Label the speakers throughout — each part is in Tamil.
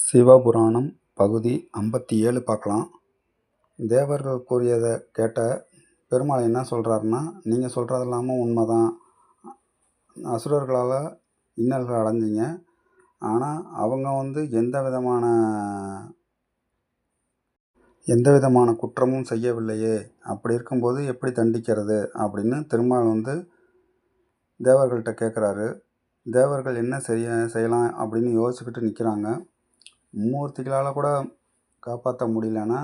Speaker 1: சிவபுராணம் பகுதி 57 பார்க்கலாம். தேவர்கள் கூறியதை கேட்ட பெருமாள் என்ன சொல்கிறாருன்னா, நீங்கள் சொல்கிறது இல்லாமல் உண்மைதான். அசுரர்களால் இன்னல்கள் அடைஞ்சிங்க. ஆனால் அவங்க எந்த விதமான குற்றமும் செய்யவில்லையே. அப்படி இருக்கும்போது எப்படி தண்டிக்கிறது அப்படின்னு திருமால் தேவர்கள்ட்ட கேட்குறாரு. தேவர்கள் என்ன செய்யலாம் அப்படின்னு யோசிச்சுக்கிட்டு நிற்கிறாங்க. மும்மூர்த்திகளால் கூட காப்பாற்ற முடியலன்னா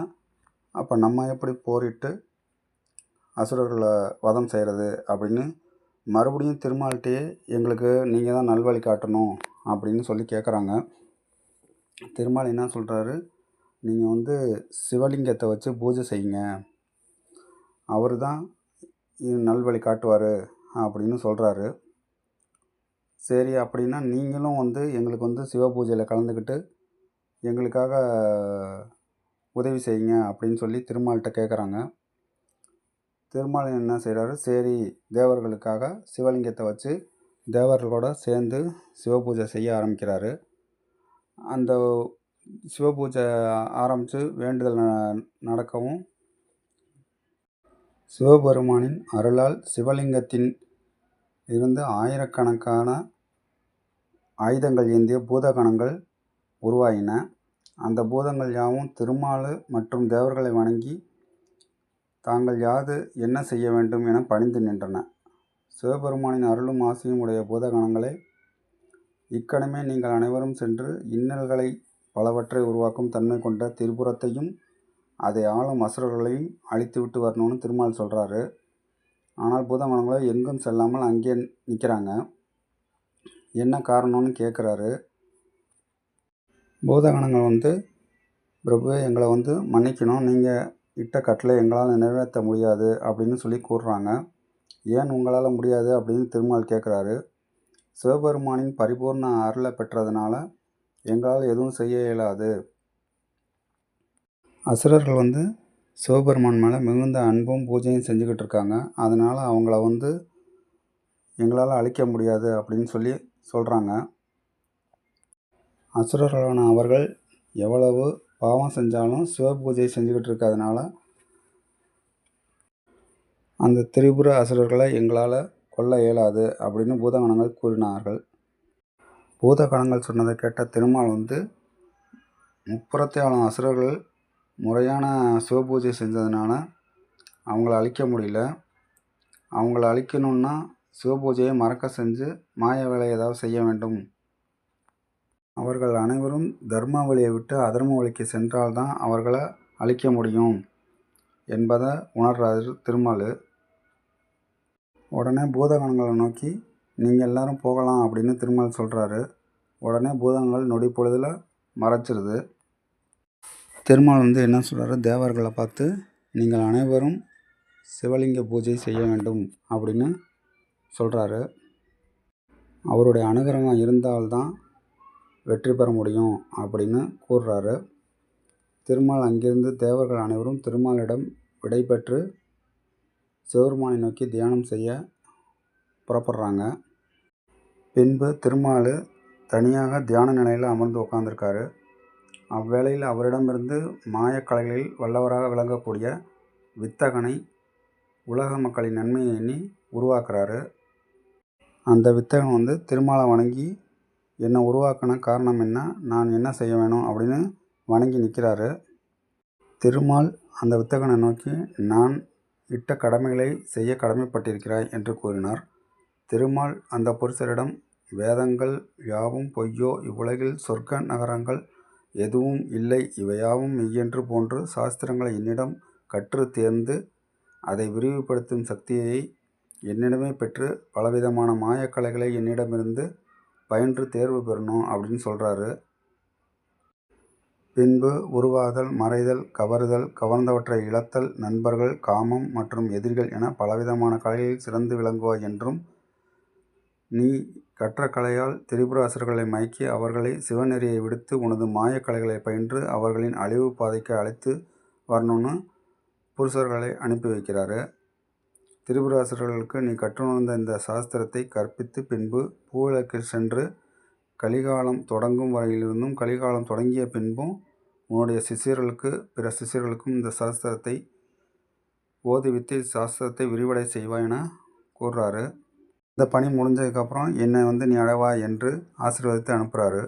Speaker 1: அப்போ நம்ம எப்படி போரிட்டு அசுரர்களை வதம் செய்கிறது அப்படின்னு மறுபடியும் திருமால்கிட்டயே எங்களுக்கு நீங்கள் தான் நல்வழி காட்டணும் அப்படின்னு சொல்லி கேட்குறாங்க. திருமால் என்ன சொல்கிறாரு, நீங்கள் சிவலிங்கத்தை வச்சு பூஜை செய்யுங்க, அவர் தான் நல்வழி காட்டுவார் அப்படின்னு சொல்கிறாரு. சரி, அப்படின்னா நீங்களும் எங்களுக்கு சிவ பூஜையில் கலந்துக்கிட்டு எங்களுக்காக உதவி செய்யுங்க அப்படின்னு சொல்லி திருமால்கிட்ட கேட்குறாங்க. திருமால் என்ன செய்கிறாரு, சரி தேவர்களுக்காக சிவலிங்கத்தை வச்சு தேவர்களோட சேர்ந்து சிவபூஜை செய்ய ஆரம்பிக்கிறாரு. அந்த சிவபூஜை ஆரம்பித்து வேண்டுதல் நடக்கவும் சிவபெருமானின் அருளால் சிவலிங்கத்தின் இருந்து ஆயிரக்கணக்கான ஆயுதங்கள் ஏந்திய பூதகணங்கள் உருவாயின. அந்த பூதங்கள் யாவும் திருமால் மற்றும் தேவர்களை வணங்கி தாங்கள் யாது என்ன செய்ய வேண்டும் என பணிந்து நின்றன. சிவபெருமானின் அருளும் ஆசையும் உடைய பூதகணங்களே, இக்கணமே நீங்கள் அனைவரும் சென்று இன்னல்களை பலவற்றை உருவாக்கும் தன்மை கொண்ட திரிபுரத்தையும் அதை ஆளும் அசுரர்களையும் அழித்துவிட்டு வரணும்னு திருமால் சொல்கிறாரு. ஆனால் பூதகணங்களோ எங்கும் செல்லாமல் அங்கே நிற்கிறாங்க. என்ன காரணம்னு கேட்குறாரு. பூதகணங்கள் பிரபு எங்களை மன்னிக்கணும், நீங்கள் இட்ட கட்டளை எங்களால் நிறைவேற்ற முடியாது அப்படின்னு சொல்லி கூறுறாங்க. ஏன் உங்களால் முடியாது அப்படின்னு திருமால் கேட்குறாரு. சிவபெருமானின் பரிபூர்ண அருளை பெற்றதுனால எங்களால் எதுவும் செய்ய இயலாது. அசுரர்கள் சிவபெருமான் மேலே மிகுந்த அன்பும் பூஜையும் செஞ்சுக்கிட்டு இருக்காங்க. அதனால் அவங்கள எங்களால் அழிக்க முடியாது அப்படின்னு சொல்லி சொல்கிறாங்க. அசுரர்களான அவர்கள் எவ்வளவு பாவம் செஞ்சாலும் சிவ பூஜை செஞ்சுக்கிட்டு இருக்கிறதுனால அந்த திரிபுர அசுரர்களை எங்களால் கொல்ல இயலாது அப்படின்னு பூதகணங்கள் கூறினார்கள். பூதகணங்கள் சொன்னதை கேட்ட திருமால் முப்புறத்தை ஆளும் அசுரர்கள் முறையான சிவபூஜை செஞ்சதுனால அவங்கள அழிக்க முடியல. அவங்கள அழிக்கணுன்னா சிவபூஜையை மறக்க செஞ்சு மாய வேலை ஏதாவது செய்ய வேண்டும். அவர்கள் அனைவரும் தர்ம வழியை விட்டு அதர்ம வழிக்கு சென்றால்தான் அவர்களை அழிக்க முடியும் என்பதை உணர்றாரு திருமால். உடனே பூதகணங்களை நோக்கி நீங்கள் எல்லாரும் போகலாம் அப்படின்னு திருமால் சொல்கிறாரு. உடனே பூதகங்கள் நொடி பொழுதில் மறைச்சிருது. திருமால் என்ன சொல்கிறாரு, தேவர்களை பார்த்து நீங்கள் அனைவரும் சிவலிங்க பூஜை செய்ய வேண்டும் அப்படின்னு சொல்கிறாரு. அவருடைய அனுகிரகம் இருந்தால்தான் வெற்றி பெற முடியும் அப்படின்னு கூறுறாரு. திருமால் அங்கிருந்து தேவர்கள் அனைவரும் திருமாலிடம் விடை பெற்று சிவபெருமானை நோக்கி தியானம் செய்ய புறப்படுறாங்க. பின்பு திருமால் தனியாக தியான நிலையில் அமர்ந்து உட்கார்ந்துருக்காரு. அவ்வேளையில் அவரிடமிருந்து மாயக்கலைகளில் வல்லவராக விளங்கக்கூடிய வித்தகனை உலக மக்களின் நன்மையை எண்ணி உருவாக்குறாரு. அந்த வித்தகன் திருமாலை வணங்கி என்னை உருவாக்கின காரணம் என்ன, நான் என்ன செய்ய வேணும் அப்படின்னு வணங்கி நிற்கிறாரு. திருமால் அந்த வித்தகனை நோக்கி நான் இட்ட கடமைகளை செய்ய கடமைப்பட்டிருக்கிறாய் என்று கூறினார். திருமால் அந்த புருஷரிடம் வேதங்கள் யாவும் பொய்யோ, இவ்வுலகில் சொர்க்க நகரங்கள் எதுவும் இல்லை, இவையாவும் மெய்யென்று போன்று சாஸ்திரங்களை என்னிடம் கற்று தேர்ந்து அதை விரிவுபடுத்தும் சக்தியை என்னிடமே பெற்று பலவிதமான மாயக்கலைகளை என்னிடமிருந்து பயின்று தேர்வு பெறணும் அப்படின்னு சொல்கிறாரு. பின்பு உருவாதல், மறைதல், கவருதல், கவர்ந்தவற்றை இழத்தல், நண்பர்கள், காமம் மற்றும் எதிரிகள் என பலவிதமான கலைகளில் சிறந்து விளங்குவாய் என்றும், நீ கற்ற கலையால் திரிபுர அசுரர்களை மயக்கி அவர்களை சிவநெறியை விடுத்து உனது மாயக்கலைகளை பயின்று அவர்களின் அழிவு பாதைக்கு அழைத்து வரணும்னு புருஷர்களை அனுப்பி வைக்கிறாரு. திரிபுர அசுரர்களுக்கு நீ கற்றுணர்ந்த இந்த சாஸ்திரத்தை கற்பித்து பின்பு பூவுலகில் சென்று கலிகாலம் தொடங்கும் வரையிலிருந்தும் கலிகாலம் தொடங்கிய பின்பும் உன்னுடைய சிஷ்யர்களுக்கு பிற சிஷ்யர்களுக்கும் இந்த சாஸ்திரத்தை ஓதுவித்து சாஸ்திரத்தை விரிவடை செய்வாய் என கூறுறாரு. இந்த பணி முடிஞ்சதுக்கப்புறம் என்னை நீ அடைவா என்று ஆசீர்வதித்து அனுப்புகிறாரு.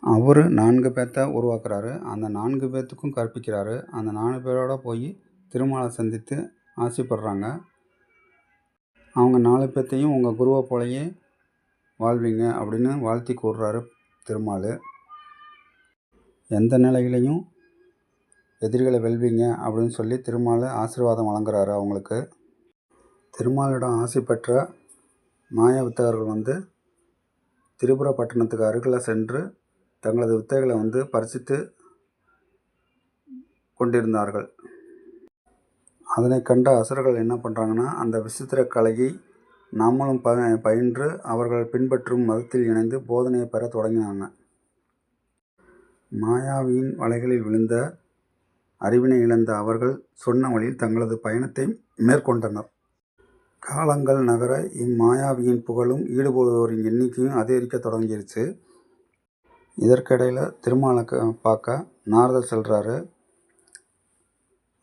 Speaker 1: அவர் 4 பேர்த்த உருவாக்குறாரு. அந்த 4 பேர்த்துக்கும் கற்பிக்கிறாரு. அந்த 4 பேரோட போய் திருமாலை சந்தித்து ஆசைப்படுறாங்க. அவங்க 4 பேர்த்தையும் உங்கள் குருவை போலயே வாழ்வீங்க அப்படின்னு வாழ்த்தி கூறுறாரு திருமால். எந்த நிலையிலையும் எதிரிகளை வெல்வீங்க அப்படின்னு சொல்லி திருமால் ஆசீர்வாதம் வழங்குறாரு அவங்களுக்கு. திருமாலிடம் ஆசை பெற்ற மாயா வித்தகர்கள் திரிபுர பட்டணத்துக்கு அருகில் சென்று தங்களது வித்தைகளை பரிசித்து கொண்டிருந்தார்கள். அதனை கண்ட அசுரர்கள் என்ன பண்ணுறாங்கன்னா, அந்த விசித்திர கலையை நாமளும் பயின்று அவர்கள் பின்பற்றும் மதத்தில் இணைந்து போதனையை பெற தொடங்கினாங்க. மாயாவியின் வலைகளில் விழுந்த அறிவினை இழந்த அவர்கள் சொன்ன வழியில் தங்களது பயணத்தை மேற்கொண்டனர். காலங்கள் நகர இம்மாயாவியின் புகழும் ஈடுபடுவோரின் எண்ணிக்கையும் அதிகரிக்க தொடங்கிருச்சு. இதற்கிடையில் திருமாலை பார்க்க நாரதர் செல்கிறாரு.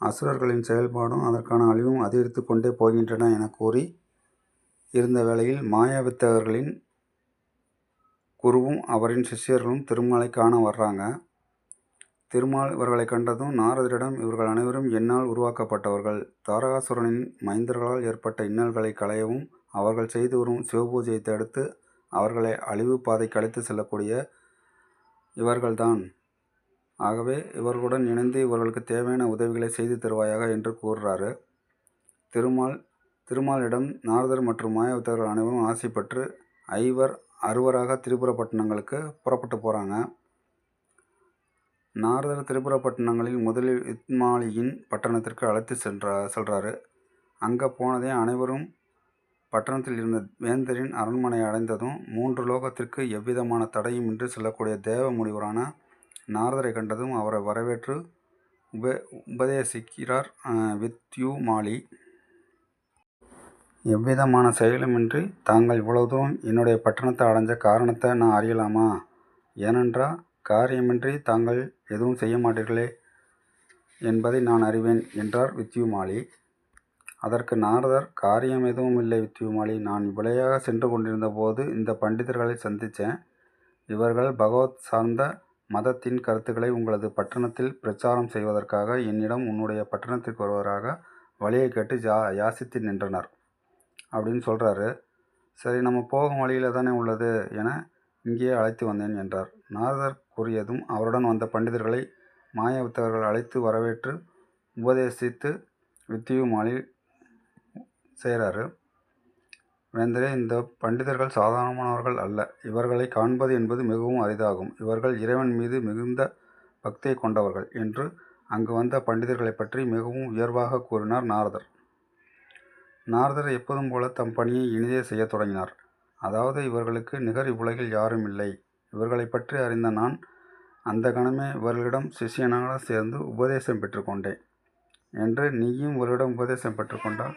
Speaker 1: அசுரர்களின் செயல்பாடும் அதற்கான அழிவும் அதிகரித்து கொண்டே போகின்றன என கூறி இருந்த வேளையில் மாயாவித்தகர்களின் குருவும் அவரின் சிஷ்யர்களும் திருமாலை காண வர்றாங்க. திருமால் இவர்களை கண்டதும் நாரதரிடம், இவர்கள் அனைவரும் என்னால் உருவாக்கப்பட்டவர்கள். தாரகாசுரனின் மைந்தர்களால் ஏற்பட்ட இன்னல்களை களையவும் அவர்கள் செய்து வரும் சிவபூஜையை தடுத்து அவர்களை அழிவு பாதைக்கு அழைத்து செல்லக்கூடிய இவர்கள்தான். ஆகவே இவர்களுடன் இணைந்து இவர்களுக்கு தேவையான உதவிகளை செய்து தருவாயாக என்று கூறுறாரு. திருமாலிடம் நாரதர் மற்றும் மாயாவித்தகர்கள் அனைவரும் ஆசை பெற்று அறுவராக திரிபுரப்பட்டினங்களுக்கு புறப்பட்டு போகிறாங்க. நாரதர் திரிபுரப்பட்டினங்களில் முதலில் இத்மாலியின் பட்டணத்திற்கு அழைத்து செல்றாரு. அங்கே போனதே அனைவரும் பட்டணத்தில் இருந்த வேந்தரின் அரண்மனை அடைந்ததும் 3 லோகத்திற்கு எவ்விதமான தடையுமின்றி செல்லக்கூடிய தேவ முனிவரான நாரதரை கண்டதும் அவரை வரவேற்று உபதேசிக்கிறார் வித்யுமாலி. எவ்விதமான செயலுமின்றி தாங்கள் இவ்வளவு தூரம் என்னுடைய பட்டணத்தை அடைஞ்ச காரணத்தை நான் அறியலாமா? ஏனென்றால் காரியமின்றி தாங்கள் எதுவும் செய்ய மாட்டீர்களே என்பதை நான் அறிவேன் என்றார் வித்யுமாலி. அதற்கு நாரதர், காரியம் எதுவும் இல்லை வித்யுமாலி. நான் விளையாக சென்று கொண்டிருந்த போது இந்த பண்டிதர்களை சந்தித்தேன். இவர்கள் பகவத் சார்ந்த மதத்தின் கருத்துக்களை உங்களது பட்டணத்தில் பிரச்சாரம் செய்வதற்காக என்னிடம் உன்னுடைய பட்டணத்திற்கு வருவதாக வழியை கேட்டு யாசித்து நின்றனர் அப்படின்னு சொல்கிறாரு. சரி, நம்ம போகும் வழியில் தானே உள்ளது என இங்கேயே அழைத்து வந்தேன் என்றார். நாரதர் கூறியதும் அவருடன் வந்த பண்டிதர்களை மாயாவித்தகர்கள் அழைத்து வரவேற்று உபதேசித்து வித்யுமாலி செய்கிறாரு. வேந்தரே, இந்த பண்டிதர்கள் சாதாரணமானவர்கள் அல்ல. இவர்களை காண்பது என்பது மிகவும் அரிதாகும். இவர்கள் இறைவன் மீது மிகுந்த பக்தியை கொண்டவர்கள் என்று அங்கு வந்த பண்டிதர்களை பற்றி மிகவும் உயர்வாக கூறினார் நாரதர். நாரதர் எப்போதும் போல தம் பணியை இனிதே செய்ய தொடங்கினார். அதாவது, இவர்களுக்கு நிகர் இவ்வுலகில் யாரும் இல்லை. இவர்களை பற்றி அறிந்த நான் அந்த கணமே இவர்களிடம் சிஷ்யனாக சேர்ந்து உபதேசம் பெற்றுக்கொண்டேன் என்று நீயும் இவர்களிடம் உபதேசம் பெற்றுக்கொண்டால்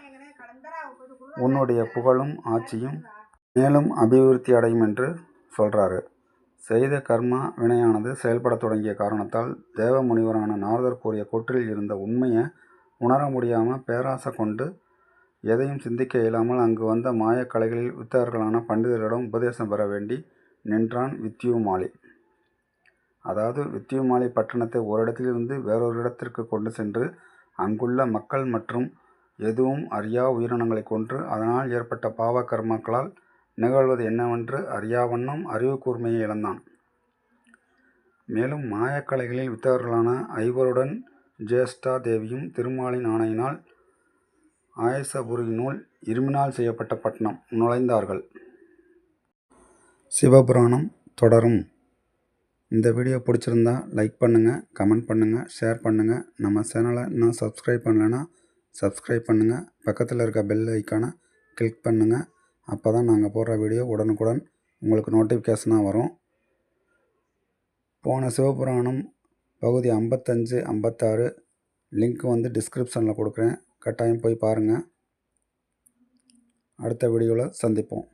Speaker 1: உன்னுடைய புகழும் ஆட்சியும் மேலும் அபிவிருத்தி அடையும் என்று சொல்கிறாரு. செய்த கர்மா வினையானது செயல்பட தொடங்கிய காரணத்தால் தேவ முனிவரான நாரதர் கூறிய கூற்றில் இருந்த உண்மையை உணர முடியாமல் பேராசை கொண்டு எதையும் சிந்திக்க இயலாமல் அங்கு வந்த மாயக்கலைகளில் வித்தகர்களான பண்டிதர்களிடம் உபதேசம் பெற வேண்டி நின்றான் வித்யுமாலி. அதாவது, வித்யுமாலி பட்டணத்தை ஓரிடத்திலிருந்து வேறொரு இடத்திற்கு கொண்டு சென்று அங்குள்ள மக்கள் மற்றும் எதுவும் அறியா உயிரினங்களை கொன்று அதனால் ஏற்பட்ட பாவ கர்மாக்களால் நிகழ்வது என்னவென்று அறியாவண்ணம் அறிவு கூர்மையை இழந்தான். மேலும் மாயக்கலைகளில் வித்தகர்களான ஐவருடன் ஜேஷ்டா தேவியும் திருமாலின் ஆணையினால் ஆயசபுரியினுள் இரும்பினால் செய்யப்பட்ட பட்டணம் நுழைந்தார்கள். சிவபுராணம் தொடரும். இந்த வீடியோ பிடிச்சிருந்தா லைக் பண்ணுங்கள், கமெண்ட் பண்ணுங்கள், ஷேர் பண்ணுங்கள். நம்ம சேனலை இன்னும் சப்ஸ்கிரைப் பண்ணலைன்னா சப்ஸ்கிரைப் பண்ணுங்கள். பக்கத்தில் இருக்க பெல் ஐக்கானை கிளிக் பண்ணுங்கள். அப்போ தான் நாங்கள் போடுற வீடியோ உடனுக்குடன் உங்களுக்கு நோட்டிஃபிகேஷனாக வரும். போன சிவபுராணம் பகுதி 55, 56 லிங்க் டிஸ்கிரிப்ஷனில் கொடுக்குறேன். கட்டாயம் போய் பாருங்கள். அடுத்த வீடியோவில் சந்திப்போம்.